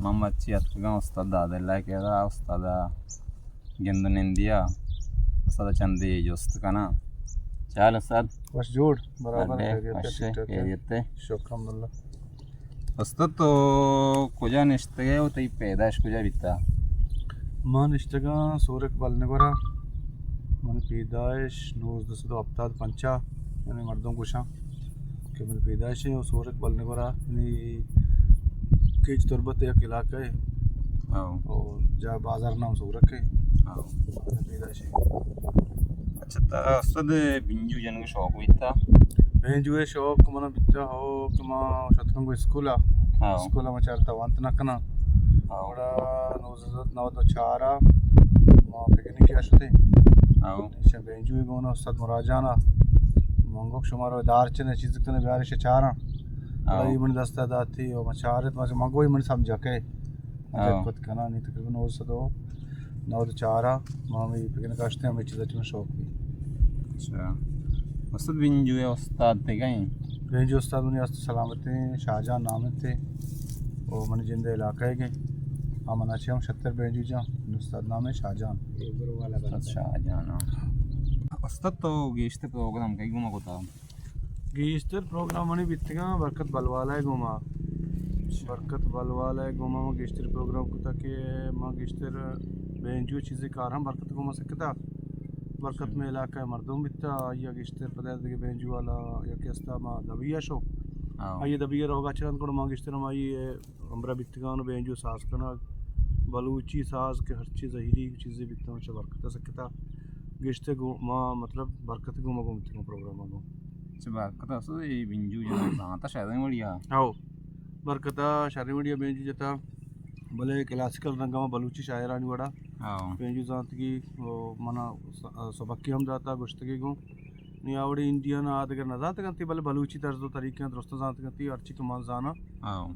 मोहम्मद ची अतका उस्ताद आदिल्ला केदा उस्ताद गिंदन इंडिया उस्ताद चंदी जोस्त कना चाल उस्ताद बस जोड़ बराबर खैरियत शुक्र अल्लाह उस्ताद तो कुजा निश्ते हो तई पैदाइश कुजा बिता मन इष्टगा सूरक बलने कोरा मन पैदाइश 19 हफ्ता पंचा यानी मर्दों कुशा कि मन पैदाइश है सूरक बलने कोरा यानी केज तुरबत एक इलाका है और जा बाजार नाम सूरक है पैदाइश है। अच्छा ता उस्ताद बिंजू जन को शौक बिता बेंजू है शौक मन बिता हो कि मां शतरंग स्कूला स्कूला में चारता वंत नकना आवड़ा 1994 मां पिकनिक की आशते निशा बेंजू है गोना उस्ताद मुराजाना मंगो शुमारो दारचने चीज तने बिहार से चारा बड़ी मन दस्ता दाती और मचारत मज मंगो ही मन समझा के खुद कना नहीं तकरीबन 1994 मां में पिकनिक आशते हमें चीज तने शौक भी। अच्छा उस्ताद बिंजू है उस्ताद थे कहीं बेंजू उस्ताद ने अस्त सलामती शाहजहां नाम थे और मन जिंदे इलाका है के हमना छे हम 70 बेंजू जा उस्ताद नाम है शाहजहां शाहजहां उस्ताद तो गेश्ते प्रोग्राम कई गुमा कोता गीस्टर प्रोग्राम मनी बितगा बरकत बलवाला है गुमा बरकत बलवाला है गुमा में गीस्टर प्रोग्राम कोता के मां गीस्टर बेंजू चीजें कार हम बरकत गुमा सकता बरकत में इलाका है मर्दों बिता या गीस्टर पता है बेंजू वाला या केस्ता मा दबिया शो आइए दबिया रोगा चलन को मां गीस्टर में आइए हमरा बितगा न बेंजू सास करना बलूची सास के हर चीज हीरी चीजें बिता में बरकत सकता गेस्टे गो मां मतलब बरकत गुमा को बितगा प्रोग्राम में बरकत असो ये बिंजू जन जाता शायद बढ़िया आओ बरकता शारी बढ़िया बेंजू जता भले क्लासिकल रंगा में बलूची शायरानी वड़ा बेंजू जात की मना सबकी हम जाता गुश्तगी गो नी आवड़ी इंडियन आद कर नजात करती भले बलूची तर्ज तरीके दोस्त जात करती अर्ची के मान जाना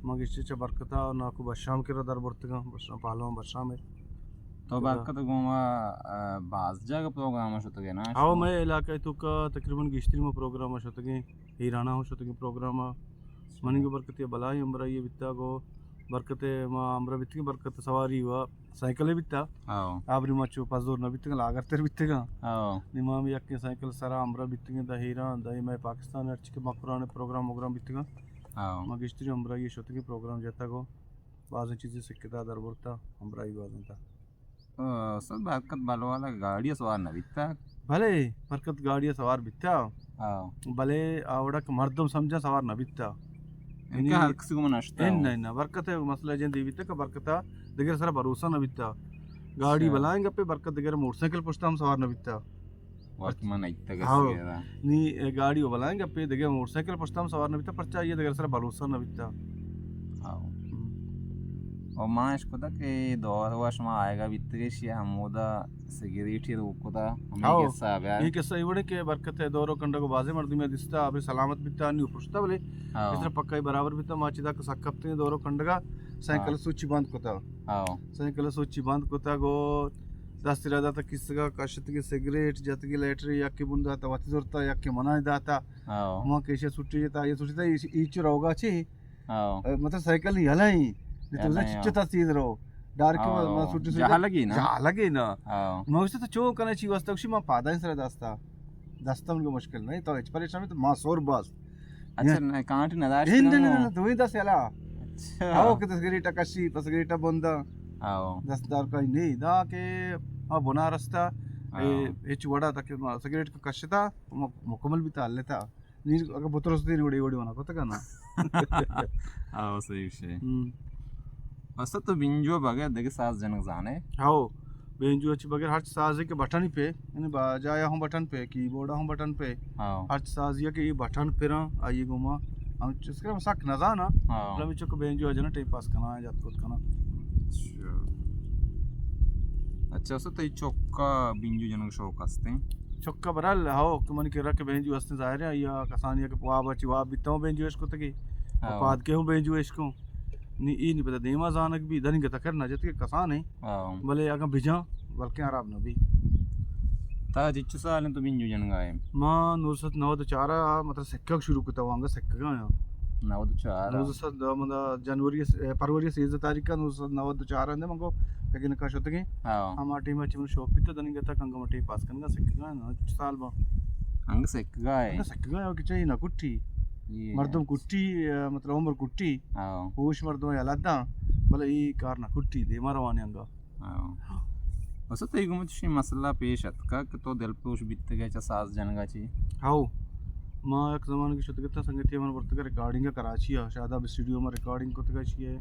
मग इससे बरकता ना को बशाम के दर बरतगा बशाम पालो बशाम में तो बरकत गुमा बाज जगह प्रोग्राम होतो गे ना आओ मैं इलाका तो का तकरीबन गिश्तरी में प्रोग्राम होतो गे हीराना होतो गे प्रोग्राम मनी को बरकत बलाई हमरा ये बिता को बरकत मा हमरा बितगे बरकत सवारी हुआ साइकिल बिता आबरी मचो पजोर न बितगा लागर तेर बितगा निमा में यके साइकिल सरा हमरा बितगे द हीरा दई मैं पाकिस्तान अर्च के मकराने प्रोग्राम बितगा मा गिश्तरी हमरा ये होतो गे प्रोग्राम जता को बाज चीजें सिक्कता दरबरता हमरा ही बाजता सब बरकत बलवाला गाड़ी सवार न बिता भले बरकत गाड़ी सवार बिता भले आवड़ा मर्दम समझा सवार न बिता इनका हर किसी को नष्टा है नहीं ना बरकत है मसला जन देविता का बरकता दिगर सारा भरोसा न बिता गाड़ी बलाएंगे पे बरकत दिगर मोटरसाइकिल पुछता हम सवार न बिता वर्तमान इतना कैसे नी गाड़ी बलाएंगे पे दिगर मोटरसाइकिल पुछता हम सवार न बिता पर चाहिए दिगर सारा भरोसा न बिता और माँ इसको था कि दौर वर्ष में आएगा बितरे शिया हमोदा सिगरेट ही रोको था हमें कैसा आ गया ये कैसा इवड़े के बरकत है दौरों कंडा को बाजे मर्दी में दिसता अभी सलामत बिता नहीं पुछता बोले इस तरह पक्का ही बराबर बिता माचिदा का सकप्ते दौरों कंडगा साइकिल सूची बंद कोता साइकिल सूची बंद कोता गो दस तिरादा तक किसका कशत की सिगरेट जत की लेटरी या की बुंदा ता वती जोरता या की मना दाता मां कैसे छुट्टी था ये छुट्टी था ईच रोगा छी मतलब साइकिल ही हलाई तुझे चिट्टा चीज रो डार के मैं सुट्टी जहा लगी ना मैं उससे तो चो करने ची वास्तव शी मां पादा इंसरा दास्ता उनको मुश्किल नहीं तो इच परेशान तो मां सोर बस अच्छा ना कांट नदाश नहीं दो ही दस याला आओ के तसगिरी टकशी तसगिरी टा बंदा आओ 10 दार का नहीं दा के आ बना रास्ता ए चुवड़ा तक सिगरेट का कशता मुकम्मल भी ताल लेता नी अगर बोतल से उड़ी होना पता का ना आओ सही विषय असत तो बिंजो बगैर देखे सास जनक जाने हाओ बेंजू अच्छी बगैर हर साज के बटन पे यानी बाजाया हूं बटन पे कीबोर्ड हूं बटन पे हर साज ये के ये बटन पे ना आइए गुमा हम इसके मसाक न जाना मतलब चोक बेंजू अजना टाइम पास करना है जात करना अच्छा असत तो चोक्का बिंजू जनक शौक असते चोक्का बराल हाओ कि मन के रख बेंजू असते जाहिर है या कसानिया के पुआ बची वा बिताओ बेंजू इसको तकी पाद के हूं बेंजू इसको नी ई नहीं पता देमा जानक भी इधर ही गता करना जत के कसान है भले आगे भिजा बल्कि आराम न भी ता जिच्चु साल तो बिंजू जन गाए मां 994 मतलब सिक्का शुरू करता वांगा सिक्का 94 जनवरी फरवरी 13 तारीख का 94 अंदे मंगो लेकिन का शतगे हम टीम अच्छी मन शॉप पित दनिंग गता कंग मटी पास कनगा सिक्का ना साल बा ಹಂಗ ಸಿಕ್ಕಗಾಯ सिक्का हो कि चाहिए ना कुट्टी मर्दम कुट्टी मतलब उम्र कुट्टी होश मर्दम यालदा भले ई कारना कुट्टी दे मारवाने अंगा असं ते गुमची मसला पेश आहेत का की तो दिलपुश बित्तगाच्या 6 जनगाची हाउ मां एक जमाने की शतगता संगति मन वर्तक रिकॉर्डिंग कराची है शादाब स्टूडियो में रिकॉर्डिंग को तक है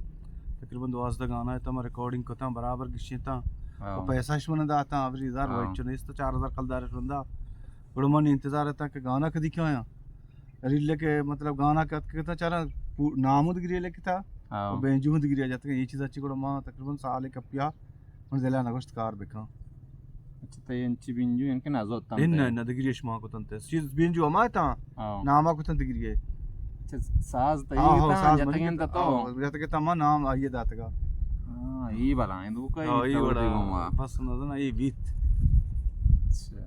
तकरीबन 12 गाना है तो रिकॉर्डिंग कोता बराबर गिशेता और पैसा इश्मन दाता अवरी 1000 वाइट चने इस तो 4000 कलदार रंदा बड़ो मन इंतजार रहता कि गाना कदी क्यों आया रील के मतलब गाना का चारा नाम गिरिया लेके था बेंजू गिरिया जाता ये चीज अच्छी को मां तकरीबन साल एक पिया मन जिला नगस्त कार बेका अच्छा ते यांची बिंजू यांके नाजो होता इन दगिरियश मां को तंते चीज बिंजू अमाता नामा को तंते गिरिये साज तई जतगेन तो जतगे तमा नाम आइए दातगा हां ई बला इंदु का ई बड़ा बस नदना ई बीत अच्छा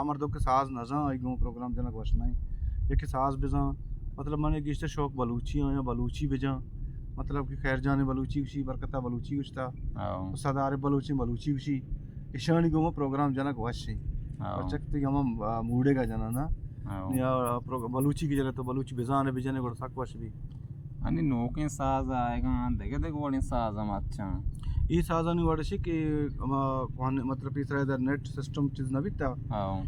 आमर दो के साज नजा आई गो प्रोग्राम जनक वशना ये के साज बजा मतलब माने गिश्त शौक बलूची या बलूची बजा मतलब कि खैर जाने बलूची उसी बरकता बलूची उछता सदारे बलूची बलूची उसी ईशानी गो प्रोग्राम जनक वशी और चकती हम मूडेगा जना ना या बलूची की जगह तो बलूची बेजाने बेजाने को साक वश भी आणि नोके साज आएगा देखे देखे वाली साज हम अच्छा ಈ ಸಾಜಾನಿ ವಡಶಿ कि मतलब तीसरा इधर नेट सिस्टम चीज न बिता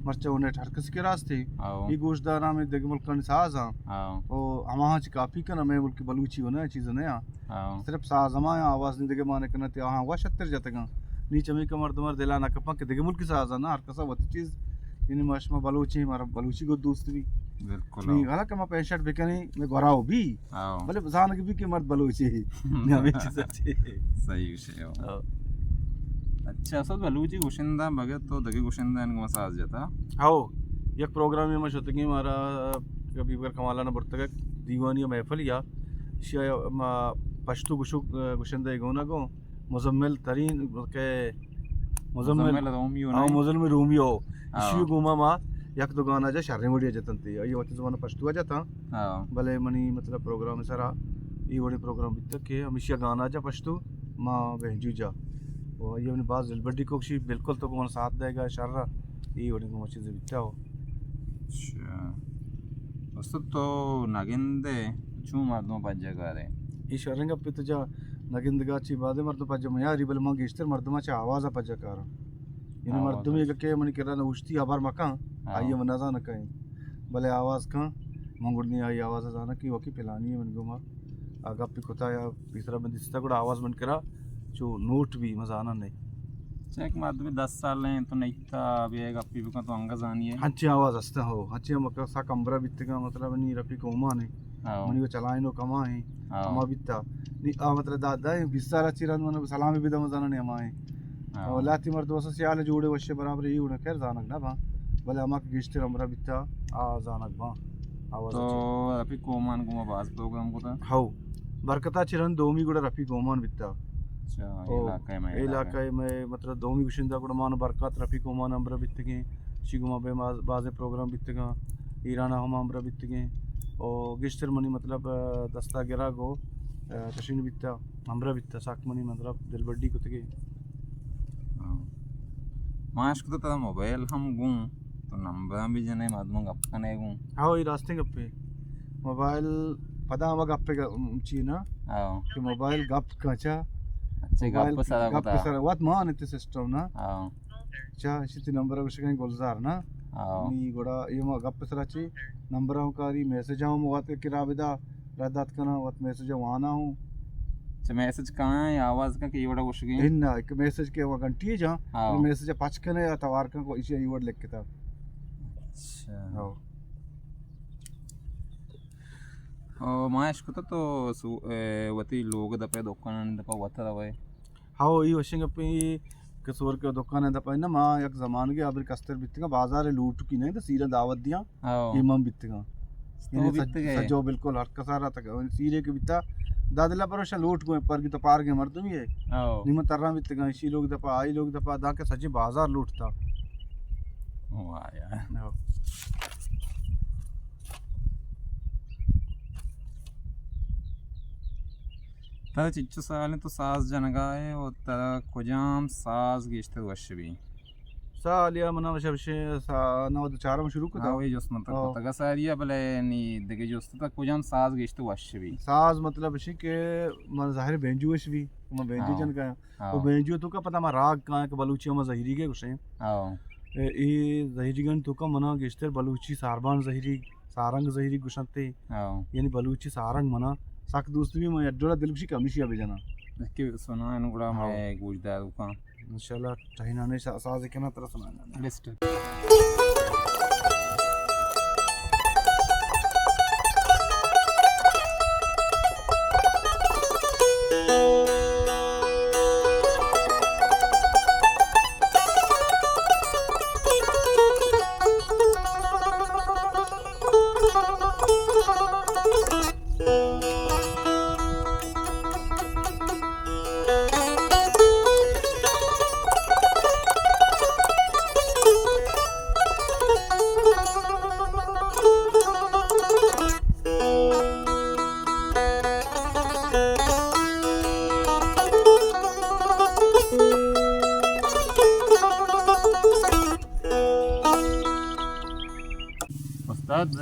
मरचे नेट हर किसी के रास्ते ये गोशदारा में देख मुल्क का साज ओ हमां च काफी का ना मैं मुल्क बलूची होना चीज नया सिर्फ साज हमां आवाज नहीं देके माने कना ते हां वा 70 जातेगा नीचे में कमर तुम्हार दिला ना कपा के देखे मुल्क साज ना हर कसा वत चीज इन मशमा बलूची मारा बलूची को दोस्त भी बिल्कुल नहीं गला कमा पैंशट बेकनी मैं गोराओ भी भले जान के भी के मर्द बलूची ना में चीज अच्छी सही विषय हो अच्छा असं बलूची गोशिंदा बघत तो दगे गोशिंदा आणि मसाज जाता हो एक प्रोग्राम में मैं शतगी मारा कभी बार कमाला ना बढ़ता दीवानी महफिल या पश्तू गोशिंदा गोना को मुजम्मिल तरीन के मुजम्मिल रोमियो इशू गुमा मा एक तो गाना जा शर्रे वडिया जतनती ये वत जमाना पश्तुआ जाता भले मनी मतलब प्रोग्राम सारा ये वडे प्रोग्राम बित के हमेशा गाना जा पश्तु मां बेंजू जा और ये अपने बाज जलबड्डी कोक्षी बिल्कुल तो कोन साथ देगा शर्रा ये वडे को चीज बिता हो अच्छा वस्तु तो नगिंदे चू मर्दों पज्जगारे ये शर्रंग पे तो जा नगिंदगाची बादे मर्दों पज्ज मयारी बल मां गेस्टर मर्दमा चा आवाज पज्जकार इन मर्दों में के मन के रन उष्टी आबार मका आइए मनाजा न कहीं भले आवाज का मंगुड़नी आई आवाज जाना कि वकी पिलानी है मन गुमा आगा पिकोता या तीसरा बंदिस्ता को आवाज बन करा जो नोट भी मजाना नहीं चेक मार भी 10 साल हैं तो नहीं था अभी एक अपी का तो अंगा जानी है हच्ची आवाज हंसता हो हच्ची मका सा कमरा बित्ते का मतलब नहीं रफी को उमा नहीं मनी वो चलाए नो कमा है अमा बित्ता नहीं मतलब दादा 20 साल चिरन मन सलामी भी दम जाना नहीं अमाए और लाती मर्द वस सियाल जोड़े वशे बराबर ही उन खैर जानक ना बा भले अमा गिश्ते हमरा बित्ता आ जानक बा आवाज तो रफी कोमान गुमा बाज प्रोग्राम को था हाउ बरकता चिरन दोमी गुड़ा रफी कोमान बित्ता अच्छा इलाका में मतलब दोमी गुशिंदा गुड़ा मान बरकत रफी कोमान हमरा बित्ते के शिगुमा बे बाजे प्रोग्राम बित्ते का ईराना हम हमरा बित्ते के और गिश्तर मनी मतलब दस्ता गिरा गो तशीन बित्ता हमरा बित्ता साक मनी मतलब दिलबड्डी को तके माश को तो मोबाइल हम गुं तो नंबर भी जने मादम गप कने गुं हां ये रास्ते गप्पे मोबाइल पदा हम गप्पे ची ना हां कि मोबाइल गप काचा अच्छा गप सारा गप सारा wat मान इते सिस्टम ना हां चा इसी नंबर विषय गोलजार ना हां नी गोड़ा ये म गप सारा ची नंबर हम कारी मैसेज हम वात के राविदा रद्दात कना वात मैसेज वाना हूं मैसेज कहाँ है आवाज का की वड़ा कुछ की इन एक मैसेज के वो घंटी जा मैसेज पाँच कने या तवार का को इसे ईवर्ड लिख के था अच्छा हां ओ माश को तो वती लोग दपे दुकान दपा वता रवे हां ये वशिंग पे कसोर के दुकान दपा ना मां एक जमान के अबर कस्तर बितगा बाजार लूट की नहीं तो सीरा दावत दिया इमाम बितगा तो बीत गए सजो बिल्कुल हर कसारा तक सीरे के बिता दादला परोशा लूट को पर की तो पार के मर्द में आओ निम तररा बित गए शी लोग दपा आई लोग दपा दा के सजी बाजार लूटता वाह यार ता चिच्चू साले तो सास जनगाए और ता कुजाम सास गिश्ते वशबी सालिया मना वशबशे सा नवद चारम शुरू को हाँ वही जोस्त मतलब तगा सारिया बले नी दगे जोस्त ता कुजाम सास गिश्ते वशबी साज मतलब शे के मन जाहिर बेंजू वशबी म बेंजू जन का वो बेंजू तो का पता मा राग का के बलूची म जहिरी के गुशे आओ ई जहिरी गन तो का मना गिश्ते बलूची सारबान जहिरी सारंग जहिरी गुशंते आओ यानी बलूची सारंग मना साक दूसरी में अड्डोला दिलबशी कमिशी अबे जना कि सुना इन गुड़ा मैं गुजदा का इंशाल्लाह चाइना ने साज के ना तरह सुनाना लिस्ट उस्ताद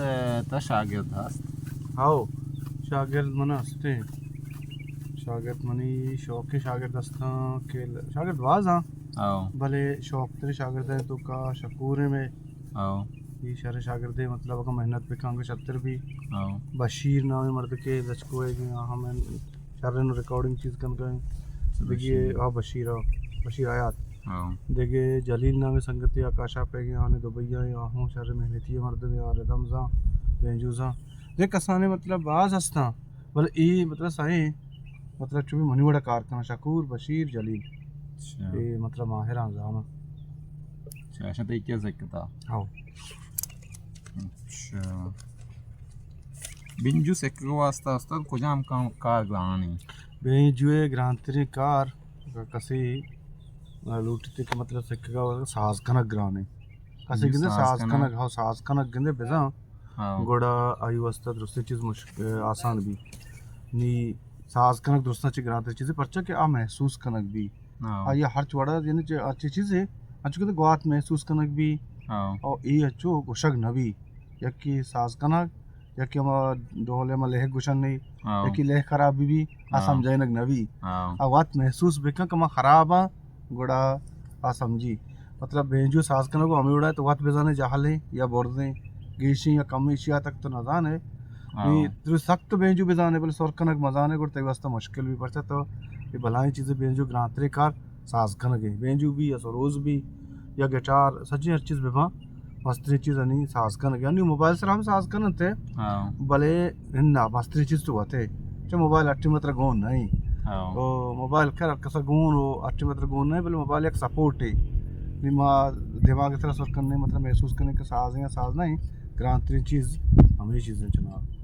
ता शागिर्द hast आओ शागिर्द मना हस्ते शागिर्द मनी शौक के शागिर्द हस्ता के शागिर्द वाज हां आओ भले शौक तेरे शागिर्द है तो का शकूर है में आओ ये शर शागिर्द है मतलब का मेहनत पे कांगे छतर भी आओ बशीर नाम मर्द के लचको है कि हम शर नो रिकॉर्डिंग चीज कन गए देखिए आ बशीर आयात आओ देखे जलील नामे संगति आकाशा पे गया आने दुबैया आहूं शर मेहनती मर्द में आ रदमजा बेंजूजा देख कसाने मतलब बाज हस्ता बोले ई मतलब सही मतलब चुभी मनी बड़ा कारखाना शकूर बशीर जलील अच्छा ये मतलब माहिर जामा अच्छा ऐसा तो क्या सकता आओ अच्छा बिंजू से को वास्ता उस्ताद कुजाम का कार गानी बेंजुए ग्रांतरी कार कसी लूटते के मतलब सिक्का साज कनक ग्राने कसी गिंदे साज कनक हाँ साज कनक गिंदे बेजा गोड़ा आई वस्ता दूसरी चीज़ मुश्किल आसान भी नी साज कनक दूसरा चीज ग्रांतरी चीज़ें परचा के आ महसूस कनक भी आ ये हर चौड़ा यानी अच्छी चीज़ है अच्छी कहते गुआत महसूस कनक भी और ये अच्छो गुशक नबी यकी साज कनक यकी हम डोले में लेह गुशन नहीं यकी लेह खराब भी आ समझे नक नबी आ वात महसूस बेका कमा खराब आ गोड़ा आ समझी मतलब बेंजू साज कनक को हमें उड़ा तो वात बेजाने जहाले या बोर्दे गेशी या कमीशिया तक तो न जाने तो सख्त बेंजू बेजाने बोले सोर कनक मजाने को तय वास्ता मुश्किल भी पड़ता तो ये भलाई चीज़ें बेंजू ग्रांतरे कार साज कनक है बेंजू भी या सरोज भी या गिटार सच्ची हर चीज़ बेबा मस्त्री चीज़ नहीं साज कनक यानी मोबाइल से हम साज कनक थे भले ना मस्त्री चीज़ तो होते चाहे मोबाइल अट्टी मात्र गोन नहीं तो मोबाइल खैर कसा गोन हो अट्टी मात्र गोन नहीं बोले मोबाइल एक सपोर्ट है निमा दिमाग की तरह सर करने मतलब महसूस करने का साज है या साज नहीं ग्रांतरी चीज़ हमें चीज़ें चुनाव